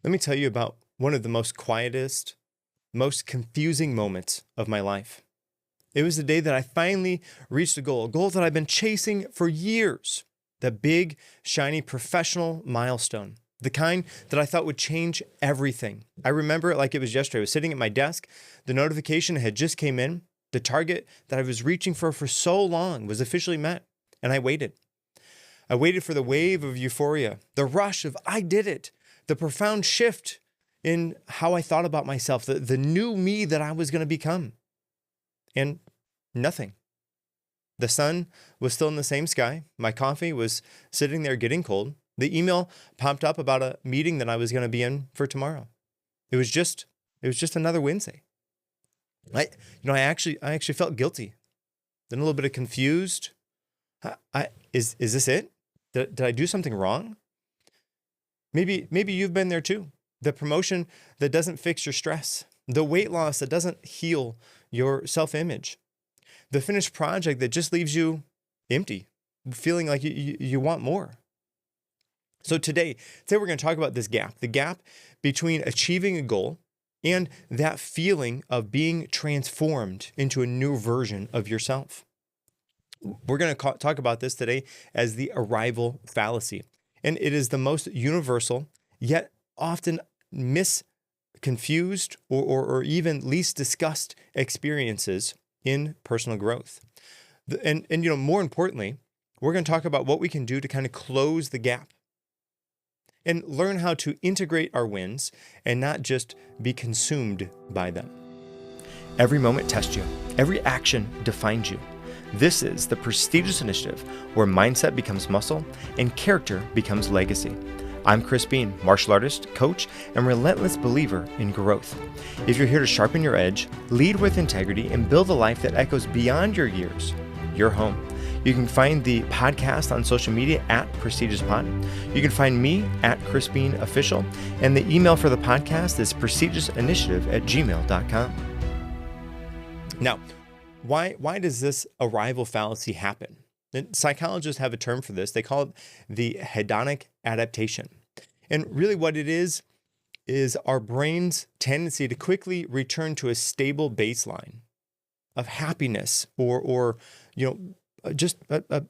Let me tell you about one of the most quietest, most confusing moments of my life. It was the day that I finally reached a goal that I've been chasing for years. The big, shiny professional milestone, the kind that I thought would change everything. I remember it like it was yesterday. I was sitting at my desk. The notification had just came in. The target that I was reaching for so long was officially met. And I waited. I waited for the wave of euphoria, the rush of I did it, the profound shift in how I thought about myself, the new me that I was going to become. And nothing. The sun was still in the same sky. My coffee was sitting there getting cold. The email popped up about a meeting that I was going to be in for tomorrow. It was just another Wednesday. I actually felt guilty. Then a little bit of confused. Is this it? Did I do something wrong? Maybe you've been there too. The promotion that doesn't fix your stress, the weight loss that doesn't heal your self-image, the finished project that just leaves you empty, feeling like you want more. So today we're going to talk about this gap, the gap between achieving a goal and that feeling of being transformed into a new version of yourself. We're going to talk about this today as the arrival fallacy. And it is the most universal, yet often confused or even least discussed experiences in personal growth. And more importantly, we're going to talk about what we can do to kind of close the gap and learn how to integrate our wins and not just be consumed by them. Every moment tests you. Every action defines you. This is the prestigious initiative where mindset becomes muscle and character becomes legacy. I'm Chris Bean, martial artist, coach, and relentless believer in growth. If you're here to sharpen your edge, lead with integrity, and build a life that echoes beyond your years, you're home. You can find the podcast on social media at PrestigiouSPod. You can find me at Chris Bean Official, and the email for the podcast is prestigiousinitiative@gmail.com. Now, why does this arrival fallacy happen? And psychologists have a term for this. They call it the hedonic adaptation. And really what it is our brain's tendency to quickly return to a stable baseline of happiness or just a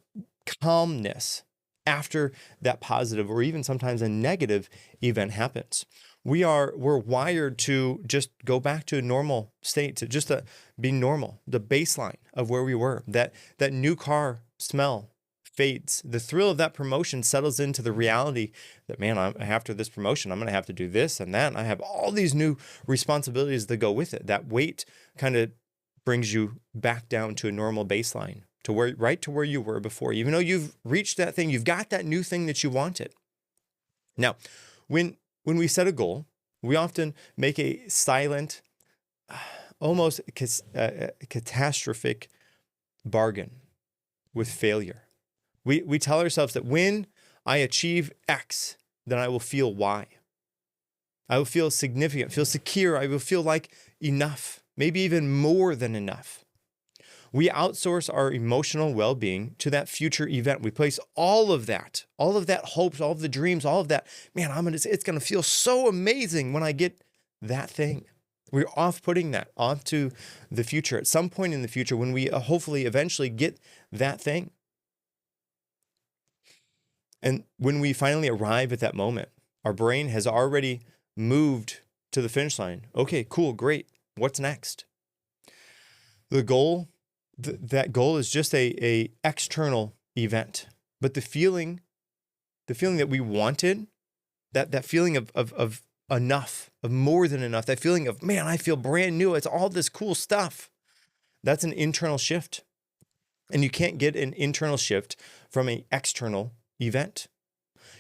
calmness after that positive or even sometimes a negative event happens. We're wired to just go back to a normal state, to just be normal, the baseline of where we were. That new car smell fades. The thrill of that promotion settles into the reality that, man, after this promotion, I'm going to have to do this and that. And I have all these new responsibilities that go with it. That weight kind of brings you back down to a normal baseline, right to where you were before. Even though you've reached that thing, you've got that new thing that you wanted. Now, when we set a goal, we often make a silent, almost catastrophic bargain with failure. We tell ourselves that when I achieve X, then I will feel Y. I will feel significant, feel secure. I will feel like enough, maybe even more than enough. We outsource our emotional well-being to that future event. We place all of that hopes, all of the dreams, all of that, man, it's going to feel so amazing when I get that thing. We're putting that off to the future at some point in the future when we hopefully eventually get that thing. And when we finally arrive at that moment, our brain has already moved to the finish line. Okay, cool, great. What's next? The goal, that goal is just a external event, but the feeling that we wanted, that feeling of enough, of more than enough, that feeling of, man, I feel brand new. It's all this cool stuff. That's an internal shift. And you can't get an internal shift from an external event.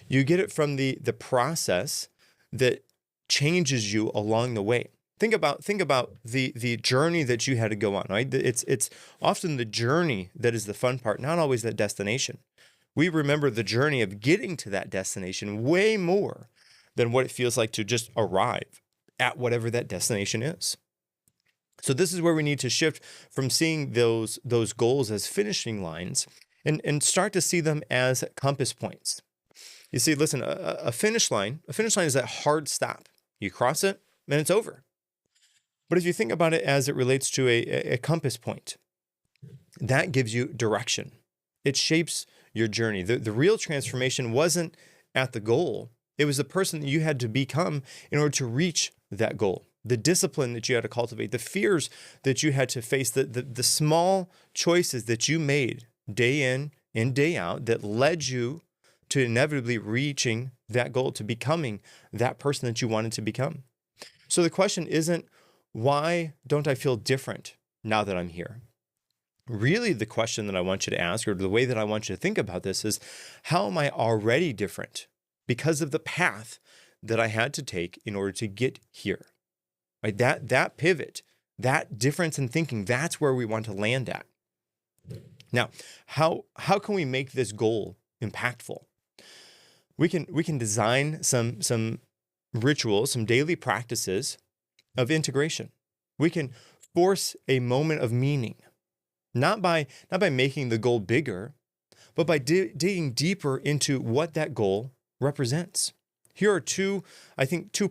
You get it from the process that changes you along the way. Think about the journey that you had to go on, right? It's often the journey that is the fun part, not always that destination. We remember the journey of getting to that destination way more than what it feels like to just arrive at whatever that destination is. So this is where we need to shift from seeing those goals as finishing lines and start to see them as compass points. You see, listen, a finish line is that hard stop. You cross it, and it's over. But if you think about it as it relates to a compass point, that gives you direction. It shapes your journey. The real transformation wasn't at the goal. It was the person that you had to become in order to reach that goal. The discipline that you had to cultivate, the fears that you had to face, the small choices that you made day in and day out that led you to inevitably reaching that goal, to becoming that person that you wanted to become. So the question isn't, why don't I feel different now that I'm here? Really, the question that I want you to ask, or the way that I want you to think about this, is how am I already different because of the path that I had to take in order to get here? Right? That pivot, that difference in thinking, that's where we want to land at. Now, how can we make this goal impactful? We can design some rituals, some daily practices of integration. We can force a moment of meaning, not by making the goal bigger, but by digging deeper into what that goal represents. Here are two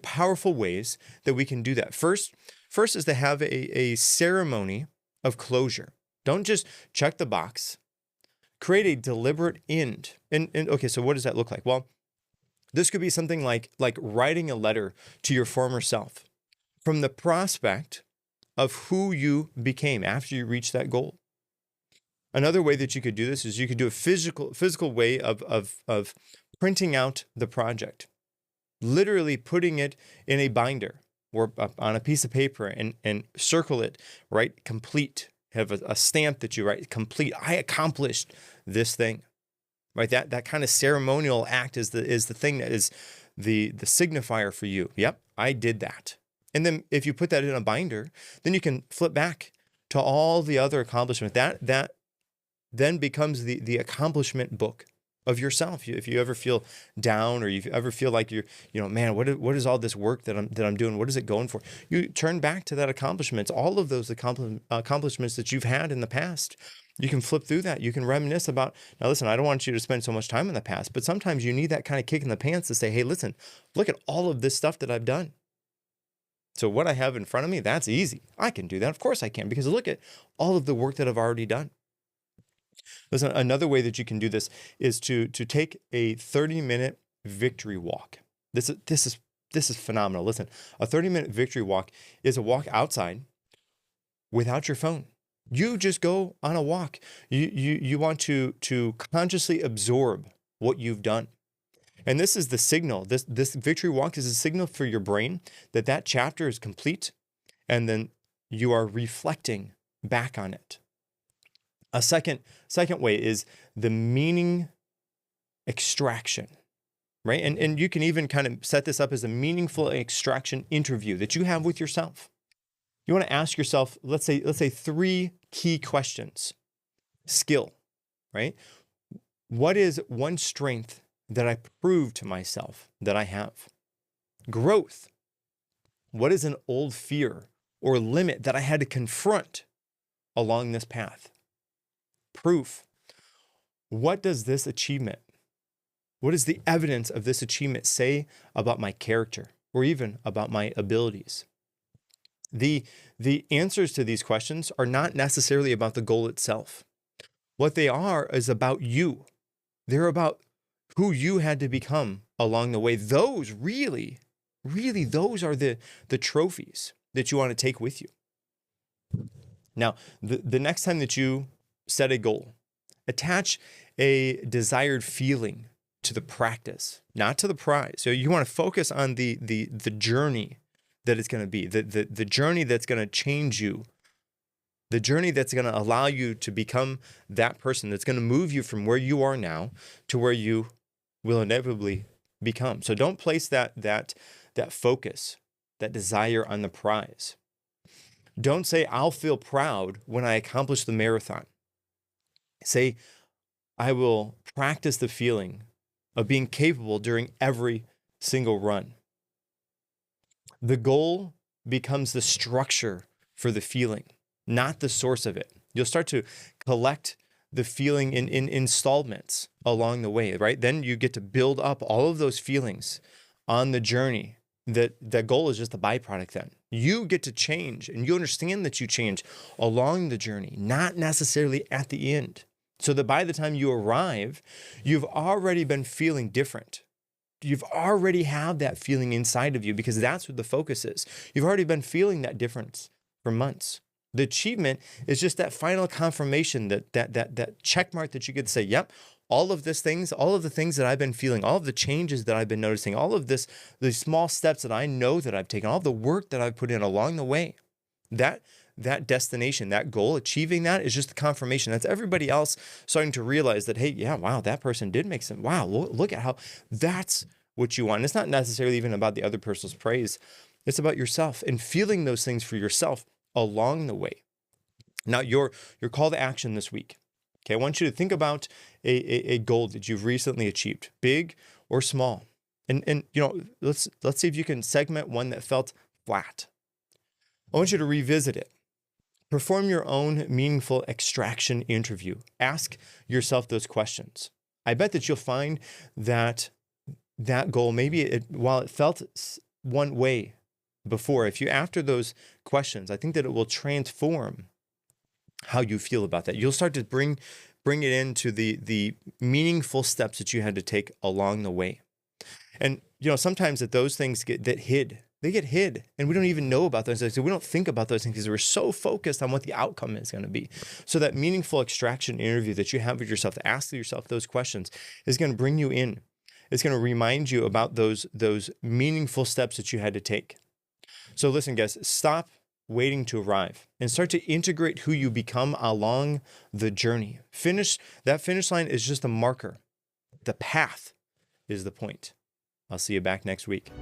powerful ways that we can do that. First is to have a ceremony of closure. Don't just check the box. Create a deliberate end. And okay, so what does that look like? Well, this could be something like writing a letter to your former self from the prospect of who you became after you reached that goal. Another way that you could do this is you could do a physical way of printing out the project, literally putting it in a binder or on a piece of paper and circle it, right? Complete. Have a stamp that you write, complete. I accomplished this thing, right? That kind of ceremonial act is the thing that is the signifier for you. Yep, I did that. And then if you put that in a binder, then you can flip back to all the other accomplishments. That then becomes the accomplishment book of yourself. If you ever feel down, or you ever feel like man, what is all this work that I'm doing? What is it going for? You turn back to that accomplishments, all of those accomplishments that you've had in the past. You can flip through that. You can reminisce about, now listen, I don't want you to spend so much time in the past, but sometimes you need that kind of kick in the pants to say, hey, listen, look at all of this stuff that I've done. So what I have in front of me, that's easy. I can do that. Of course I can, because look at all of the work that I've already done. Listen, another way that you can do this is to take a 30-minute victory walk. This is phenomenal. Listen, a 30-minute victory walk is a walk outside without your phone. You just go on a walk. You want to consciously absorb what you've done. And this is the signal. This victory walk is a signal for your brain that chapter is complete, and then you are reflecting back on it. A second way is the meaning extraction, right? And you can even kind of set this up as a meaningful extraction interview that you have with yourself. You want to ask yourself, let's say 3 key questions. Skill, right? What is one strength that I proved to myself that I have? Growth. What is an old fear or limit that I had to confront along this path? Proof. What does this achievement, what does the evidence of this achievement say about my character or even about my abilities? The answers to these questions are not necessarily about the goal itself. What they are is about you. They're about who you had to become along the way. Those really, those are the trophies that you want to take with you. Now, the next time that you set a goal, attach a desired feeling to the practice, not to the prize. So you want to focus on the journey that it's going to be, the journey that's going to change you, the journey that's going to allow you to become that person that's going to move you from where you are now to where you will inevitably become. So don't place that focus, that desire on the prize. Don't say, I'll feel proud when I accomplish the marathon. Say, I will practice the feeling of being capable during every single run. The goal becomes the structure for the feeling, not the source of it. You'll start to collect the feeling in installments along the way, right? Then you get to build up all of those feelings on the journey. That goal is just a byproduct then. You get to change, and you understand that you change along the journey, not necessarily at the end. So that by the time you arrive, you've already been feeling different. You've already had that feeling inside of you because that's what the focus is. You've already been feeling that difference for months. The achievement is just that final confirmation, that check mark that you get to say, yep, all of the things that I've been feeling, all of the changes that I've been noticing, all of the small steps that I know that I've taken, all the work that I've put in along the way, that destination, that goal, achieving that is just the confirmation. That's everybody else starting to realize that, hey, yeah, wow, that person did make some, wow, look at how that's what you want. And it's not necessarily even about the other person's praise. It's about yourself and feeling those things for yourself along the way. Now, your call to action this week. Okay, I want you to think about a goal that you've recently achieved, big or small. And let's see if you can segment one that felt flat. I want you to revisit it. Perform your own meaningful extraction interview. Ask yourself those questions. I bet that you'll find that goal, while it felt one way before, if you after those questions, I think that it will transform how you feel about that. You'll start to bring it into the meaningful steps that you had to take along the way. And sometimes that those things get hid, and we don't even know about those things. So we don't think about those things because we're so focused on what the outcome is going to be. So that meaningful extraction interview that you have with yourself, to ask yourself those questions, is going to bring you in. It's going to remind you about those meaningful steps that you had to take. So listen, guys, stop waiting to arrive and start to integrate who you become along the journey. That finish line is just a marker. The path is the point. I'll see you back next week.